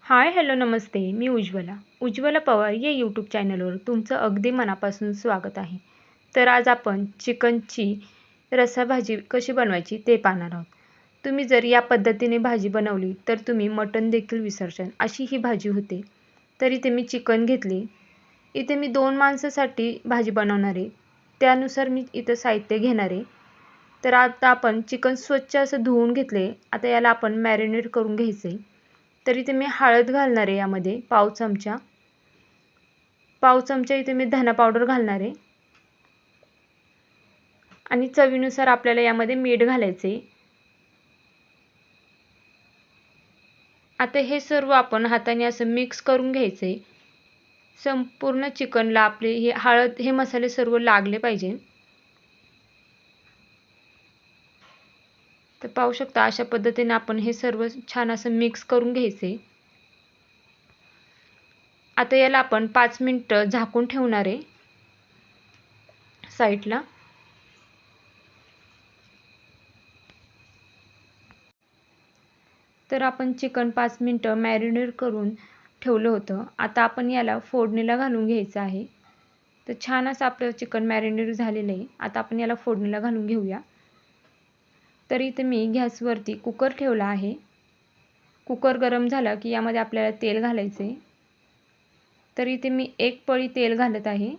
Hi hello नमस्ते. मी उज्ज्वला पवार या YouTube चॅनलवर तुमचं अगदी मनापासून स्वागत आहे. तर आज आपण चिकनची रसाभाजी कशी बनवायची ते पाहणार आहोत. तुम्ही जर या पद्धतीने भाजी बनवली तर तुम्ही मटण देखील विसरशाल अशी ही भाजी होते. तर इथे मी चिकन घेतले. इथे मी 2 माणसासाठी भाजी बनवणार आहे. त्यानुसार मी इथं साहित्य घेणार आहे. तर आता आपण चिकन स्वच्छ असं धुवून घेतले. आता याला आपण मॅरिनेट करून घ्यायचं आहे. तर इथे मी हळद घालणार आहे यामध्ये पाव चमचा इथे मी धना पावडर घालणार आहे आणि चवीनुसार आपल्याला यामध्ये मीठ घालायचे. आता हे सर्व आपण हाताने असं मिक्स करून घ्यायचे. संपूर्ण चिकनला आपले हे हळद हे मसाले सर्व लागले पाहिजे. तर पाहू शकता अशा पद्धतीने आपण हे सर्व छान असं मिक्स करून घ्यायचे. आता याला आपण 5 मिनिटं झाकून ठेवणार आहे साईडला. तर आपण चिकन 5 मिनिटं मॅरिनेट करून ठेवलं होतं. आता आपण याला फोडणीला घालून घ्यायचं आहे. तर छान असं आपलं चिकन मॅरिनेट झालेलं आहे. आता आपण याला फोडणीला घालून घेऊया. तर इथे मी गॅसवरती कुकर ठेवला आहे. कुकर गरम झाला की यामध्ये आपल्याला तेल घालायचे. तर इथे मी 1 पळी तेल घालत आहे.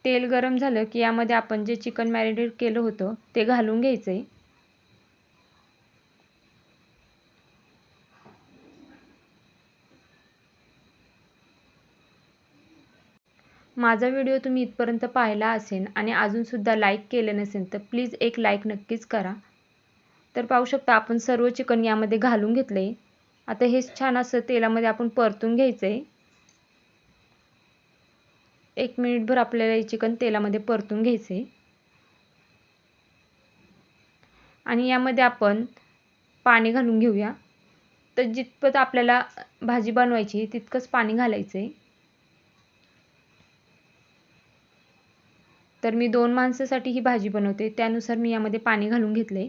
तेल गरम झालं की यामध्ये आपण जे चिकन मॅरिनेट केलं होतं ते घालून घ्यायचे. माझा व्हिडिओ तुम्ही इथपर्यंत पाहिला असेल आणि अजूनसुद्धा लाईक केले नसेल तर प्लीज एक लाईक नक्कीच करा. तर पाहू शकता आपण सर्व चिकन यामध्ये घालून घेतले. आता हे छान असं तेलामध्ये आपण परतून घ्यायचं आहे. 1 मिनिटभर आपल्याला हे चिकन तेलामध्ये परतून घ्यायचं आहे. आणि यामध्ये आपण पाणी घालून घेऊया. तर जितपत आपल्याला भाजी बनवायची तितकंच पाणी घालायचं आहे. तर मी 2 माणसासाठी ही भाजी बनवते त्यानुसार मी यामध्ये पाणी घालून घेतले.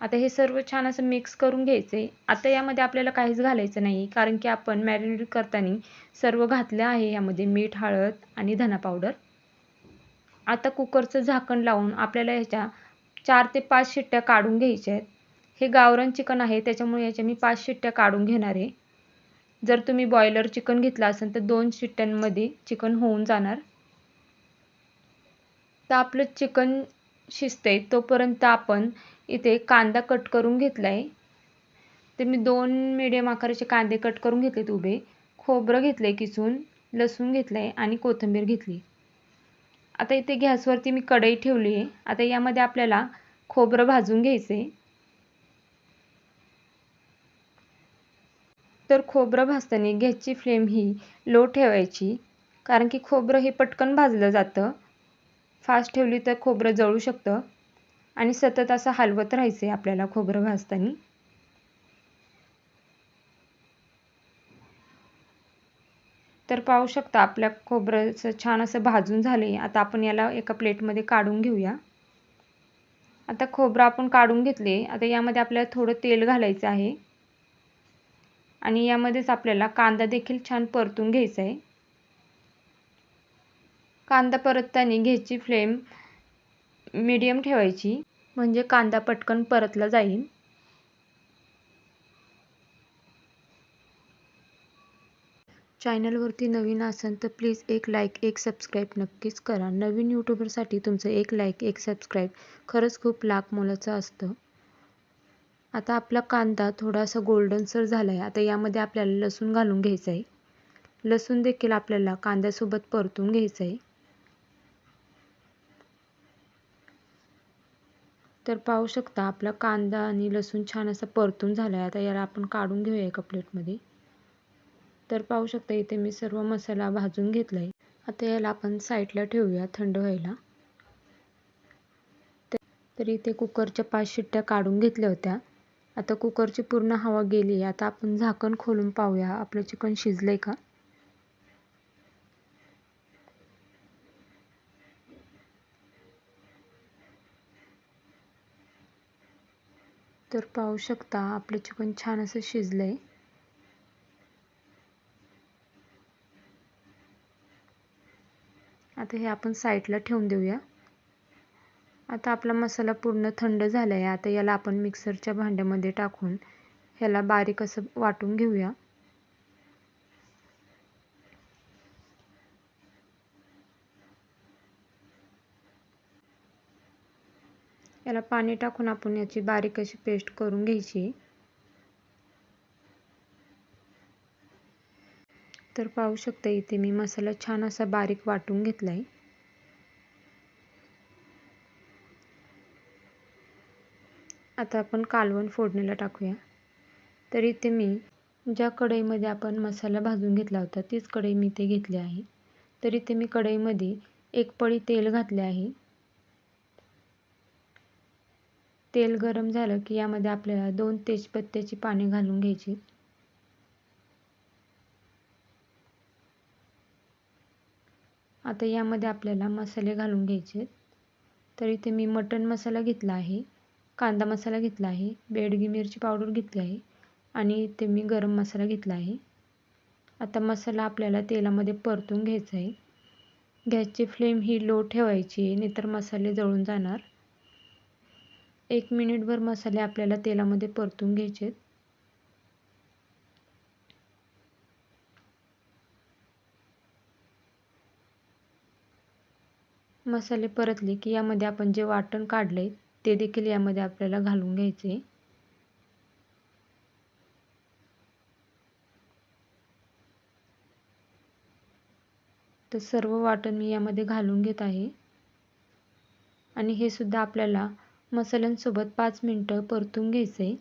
आता हे सर्व छान असं मिक्स करून घ्यायचे. आता यामध्ये आपल्याला काहीच घालायचं नाही कारण की आपण मॅरिनेट करताना सर्व घातलं आहे यामध्ये मीठ, हळद आणि धना पावडर. आता कुकरचं झाकण लावून आपल्याला ह्याच्या 4 ते 5 शिट्ट्या काढून घ्यायच्या आहेत. हे गावरान चिकन आहे त्याच्यामुळे याच्या मी 5 शिट्ट्या काढून घेणार आहे. जर तुम्ही बॉयलर चिकन घेतलं असेल तर 2 शिट्ट्यांमध्ये चिकन होऊन जाणार. तर आपलं चिकन शिजते तोपर्यंत आपण इथे कांदा कट करून घेतला आहे. तर मी 2 मीडियम आकाराचे कांदे कट करून घेतलेत उभे. खोबरं घेतलं आहे किसून, लसूण घेतलं आहे आणि कोथिंबीर घेतली. आता इथे गॅसवरती मी कढई ठेवली आहे. आता यामध्ये आपल्याला खोबरं भाजून घ्यायचं आहे. तर खोबरं भाजताना गॅसची फ्लेम ही लो ठेवायची कारण की खोबरं हे पटकन भाजलं जातं. फास्ट ठेवली तर खोबरं जळू शकतं आणि सतत असं हलवत राहायचं आहे आपल्याला खोबरं भाजताना. तर पाहू शकता आपल्या खोबरं छान असं भाजून झाले. आता आपण याला एका प्लेटमध्ये काढून घेऊया. आता खोबरं आपण काढून घेतले. आता यामध्ये आपल्याला थोडं तेल घालायचं आहे आणि यामध्येच आपल्याला कांदा देखील छान परतून घ्यायचा आहे. कांदा परतताना गॅसची फ्लेम मीडियम ठेवायची म्हणजे कांदा पटकन परतला जाईल. चॅनलवरती नवीन असाल तर प्लीज एक लाईक, एक सबस्क्राईब नक्कीच करा. नवीन यूट्यूबरसाठी तुमचं एक लाईक, एक सबस्क्राईब खरंच खूप लाख मोलाचं असतं. आता आपला कांदा थोडासा गोल्डनसर झाला आहे. आता यामध्ये आपल्याला लसूण घालून घ्यायचं आहे. लसूण देखील आपल्याला कांद्यासोबत परतून घ्यायचं आहे. तर पाहू शकता आपला कांदा आणि लसूण छान असं परतून झाला आहे. आता याला आपण काढून घेऊया एका प्लेटमध्ये. तर पाहू शकता इथे मी सर्व मसाला भाजून घेतला आहे. आता याला आपण साईडला ठेवूया थंड व्हायला. तर इथे कुकरच्या 5 शिट्ट्या काढून घेतल्या होत्या. आता कुकरची पूर्ण हवा गेली. आता आपण झाकण खोलून पाहूया आपलं चिकन शिजलंय का. तर पाहू शकता आपलं चिकन छान असं शिजलंय. आता हे आपण साईडला ठेवून देऊया. आता आपला मसाला पूर्ण थंड झाला आहे. आता याला आपण मिक्सरच्या भांड्यामध्ये टाकून ह्याला बारीक असं वाटून घेऊया. याला पाणी टाकून आपण याची बारीक अशी पेस्ट करून घ्यायची. तर पाहू शकता इथे मी मसाला छान असा बारीक वाटून घेतलाय. आता आपण कालवण फोडणीला टाकूया. तर इथे मी ज्या कढईमध्ये आपण मसाला भाजून घेतला होता तीच कढई मी इथे घेतली आहे. तर इथे मी कढईमध्ये 1 पळी तेल घातले आहे. तेल गरम झालं की यामध्ये आपल्याला 2 तेजपत्त्याची पाने घालून घ्यायची. आता यामध्ये आपल्याला मसाले घालून घ्यायचे. तर इथे मी मटण मसाला घेतला आहे, कांदा मसाला घेतला आहे, बेडगी मिरची पावडर घेतली आहे आणि इथे मी गरम मसाला घेतला आहे. आता मसाला आपल्याला तेलामध्ये परतून घ्यायचा आहे. गॅसची फ्लेम ही लो ठेवायची आहे, नाहीतर मसाले जळून जाणार. 1 मिनिटभर मसाले आपल्याला तेलामध्ये परतून घ्यायचे. मसाले परतले की यामध्ये आपण जे वाटण काढले ते देखील यामध्ये आपल्याला घालून घ्यायचे. तर सर्व वाटण मी यामध्ये घालून घेत आहे आणि हे सुद्धा आपल्याला मसाल्यांसोबत 5 मिनिटं परतून घ्यायचे.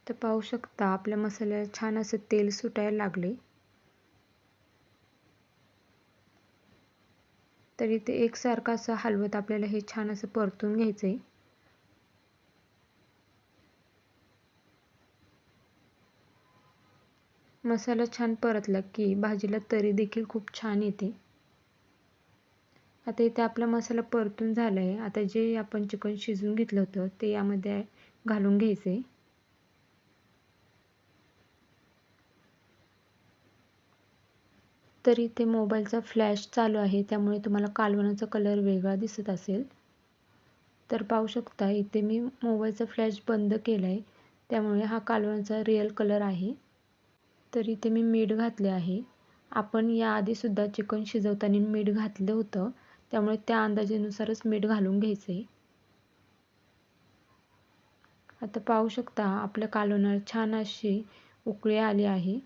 तर पाहू शकता आपल्या मसाल्याला छान असं तेल सुटायला लागले. तर इथे एकसारखं असं हलवत आपल्याला हे छान असं परतून घ्यायचंय. मसाला छान परतला की भाजीला तरी देखील खूप छान येते. आता इथे आपला मसाला परतून झाला आहे. आता जे आपण चिकन शिजवून घेतलं होतं ते यामध्ये घालून घ्यायचे. तर इथे मोबाईलचा फ्लॅश चालू आहे त्यामुळे तुम्हाला कालवणाचा कलर वेगळा दिसत असेल. तर पाहू शकता इथे मी मोबाईलचा फ्लॅश बंद केला आहे त्यामुळे हा कालवणाचा रिअल कलर आहे. तर इथे मी मीठ घातले आहे. आपण याआधी सुद्धा चिकन शिजवताना मीठ घातलं होतं त्यामुळे त्या अंदाजानुसारच मीठ घालून घ्यायचे. आता पाहू शकता आपल्या कालवणाला छान अशी उकळी आली आहे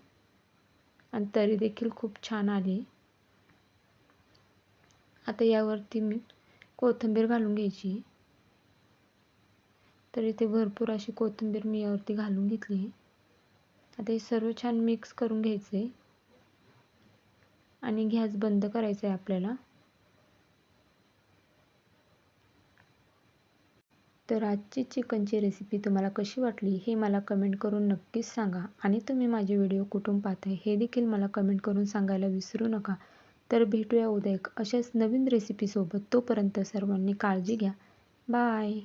आणि तरी देखील खूप छान आली. आता यावरती मी कोथिंबीर घालून घ्यायची. तर इथे भरपूर अशी कोथिंबीर मी यावरती घालून घेतली. आता हे सर्व छान मिक्स करून घ्यायचे आणि गॅस बंद करायचा आहे आपल्याला. तर आजची चिकनची रेसिपी तुम्हाला कशी वाटली हे मला कमेंट करून नक्कीच सांगा आणि तुम्ही माझे व्हिडिओ कुठून पाहताय हे देखील मला कमेंट करून सांगायला विसरू नका. तर भेटूया उद्या एक अशाच नवीन रेसिपीसोबत. तोपर्यंत सर्वांनी काळजी घ्या. बाय.